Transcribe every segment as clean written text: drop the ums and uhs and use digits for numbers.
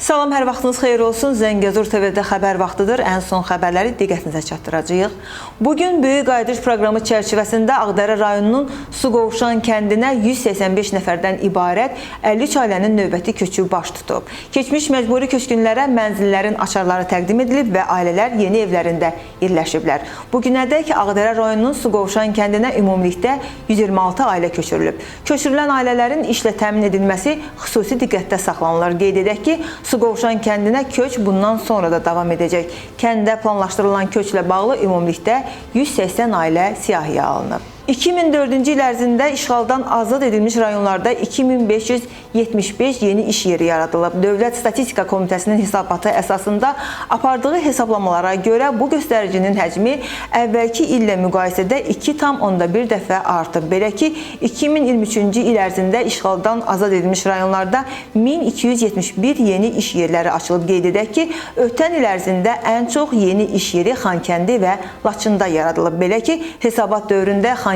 Salam, hər vaxtınız xeyir olsun. Zəngəzur TV-də xəbər vaxtıdır. Ən son xəbərləri diqqətinizə çatdıracağıq. Bugün Böyük Qayıdış proqramı çərçivəsində Ağdərə rayonunun Suqovuşan kəndinə 185 nəfərdən ibarət 53 ailənin növbəti köçü baş tutub. Keçmiş məcburi köçkünlərə mənzillərin açarları təqdim edilib və ailələr yeni evlərində yerləşiblər. Bugünədək Ağdərə rayonunun Suqovuşan kəndinə ümumilikdə 126 ailə köçürülüb. Köçürülən ailələrin işlə təmin edilməsi xüsusi diqqətdə saxlanılır. Qeyd edək ki, Suqovuşan kəndinə köç bundan sonra da davam edəcək. Kəndə planlaşdırılan köçlə bağlı ümumilikdə 180 ailə siyahıya alınıb. 2004-cü il ərzində işğaldan azad edilmiş rayonlarda 2575 yeni iş yeri yaradılıb. Dövlət Statistika Komitəsinin hesabatı əsasında apardığı hesablamalara görə bu göstəricinin həcmi əvvəlki illə müqayisədə 2,1 dəfə artıb. Belə ki, 2023-cü il ərzində işğaldan azad edilmiş rayonlarda 1271 yeni iş yerləri açılıb. Qeyd edək ki, ötən il ərzində ən çox yeni iş yeri Xankəndi və Laçında yaradılıb. Belə ki, hesabat dövründə Xankəndidə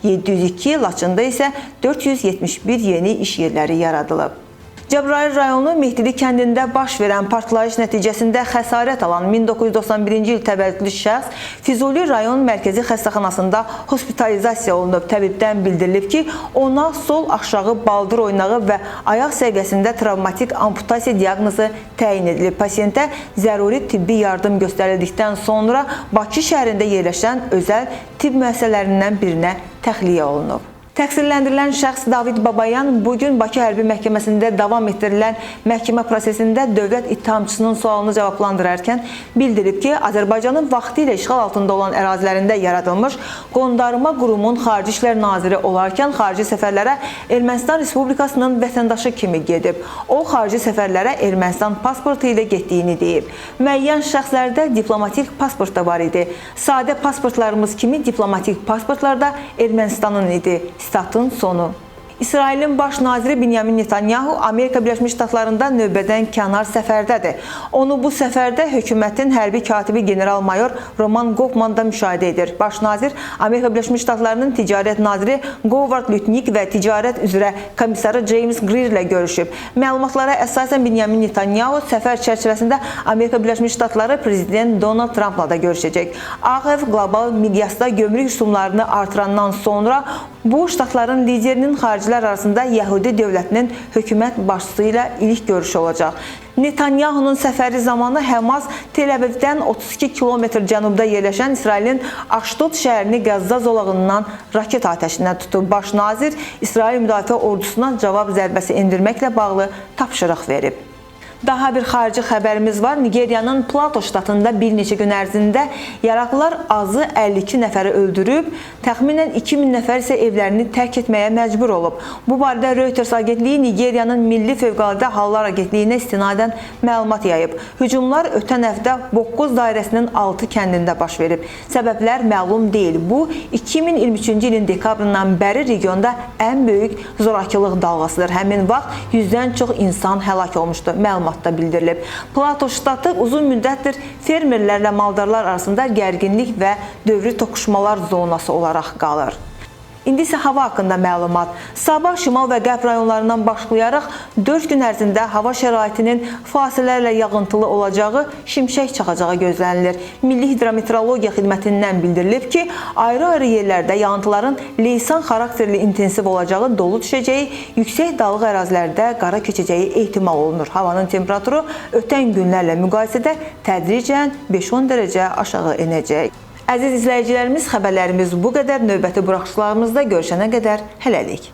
702, Laçında isə 471 yeni iş yerləri yaradılıb. Cəbrayıl rayonu Mehdili kəndində baş verən partlayış nəticəsində xəsarət alan 1991-ci il təvəllüdlü şəxs Füzuli rayon mərkəzi xəstəxanasında hospitalizasiya olunub. Təbibdən bildirilib ki, ona sol aşağı baldır oynağı və ayaq səviyyəsində travmatik amputasiya diaqnozu təyin edilib. Pasiyentə zəruri tibbi yardım göstərildikdən sonra Bakı şəhərində yerləşən özəl tibb müəssisələrindən birinə təxliyə olunub. Təqsirləndirilən şəxs David Babayan bugün Bakı Hərbi Məhkəməsində davam etdirilən məhkəmə prosesində dövlət ittihamçısının sualını cavablandırarkən bildirib ki, Azərbaycanın vaxtilə işğal altında olan ərazilərində yaradılmış Qondarma Qurumun Xarici İşlər Naziri olarkən xarici səfərlərə Ermənistan Respublikasının vətəndaşı kimi gedib. O, xarici səfərlərə Ermənistan pasportu ilə getdiyini deyib. Müəyyən şəxslərdə diplomatik pasport da var idi. Sadə pasportlarımız kimi diplomatik pasportlar da Ermənistanın idi. Statın sonu. İsrailin baş naziri Benyamin Netanyahu Amerika Birləşmiş Ştatlarında növbədən kənar səfərdədir. Onu bu səfərdə hökumətin hərbi katibi general-mayor Roman Gofman da müşahidə edir. Baş nazir Amerika Birləşmiş Ştatlarının ticarət naziri Hovard Lutnik və ticarət üzrə komissarı James Greer ilə görüşüb. Məlumatlara əsasən Benyamin Netanyahu səfər çərçivəsində Amerika Birləşmiş Ştatları prezident Donald Trumpla da görüşəcək. Ağ Ev qlobal miqyasda gömrük rüsumlarını artırandan sonra bu ştatların liderinin xaricilər arasında Yəhudi dövlətinin hökumət başçısı ilə ilk görüşü olacaq. Netanyahunun səfəri zamanı Həmas Tel Avivdən 32 kilometr cənubda yerləşən İsrailin Aşdod şəhərini Qəzza zolağından raket atəşinə tutub. Baş nazir İsrail Müdafiə Ordusuna cavab zərbəsi endirməklə bağlı tapşırıq verib. Daha bir xarici xəbərimiz var. Nigeriyanın Plateau ştatında bir neçə gün ərzində yaraqlılar azı 52 nəfəri öldürüb, təxminən 2000 nəfər isə evlərini tərk etməyə məcbur olub. Bu barədə Reuters agentliyi Nigeriyanın Milli Fövqəladə Hallar Agentliyinə istinadən məlumat yayıb. Hücumlar ötən həftə Boqquz dairəsinin 6 kəndində baş verib. Səbəblər məlum deyil. Bu, 2023-cü ilin dekabrından bəri regionda ən böyük zorakılıq dalğasıdır. Həmin vaxt 100-dən çox insan həlak olmuşdu. Məlumatda bildirilib. Plateau ştatı uzun müddətdir fermerlərlə maldarlar arasında gərginlik və dövrü toqquşmalar zonası olaraq qalır. İndi isə hava haqqında məlumat. Sabah, şimal və qərb rayonlarından başlayaraq 4 gün ərzində hava şəraitinin fasilələrlə yağıntılı olacağı, şimşək çaxacağı gözlənilir. Milli Hidrometeorologiya Xidmətindən bildirilib ki, ayrı-ayrı yerlərdə yağıntıların leysan xarakterli intensiv olacağı, dolu düşəcəyi, yüksək dağlıq ərazilərdə qara keçəcəyi ehtimal olunur. Havanın temperaturu ötən günlərlə müqayisədə tədricən 5-10 dərəcə aşağı enəcək. Əziz izləyicilərimiz, xəbərlərimiz bu qədər. Növbəti buraxışlarımızda görüşənə qədər hələlik.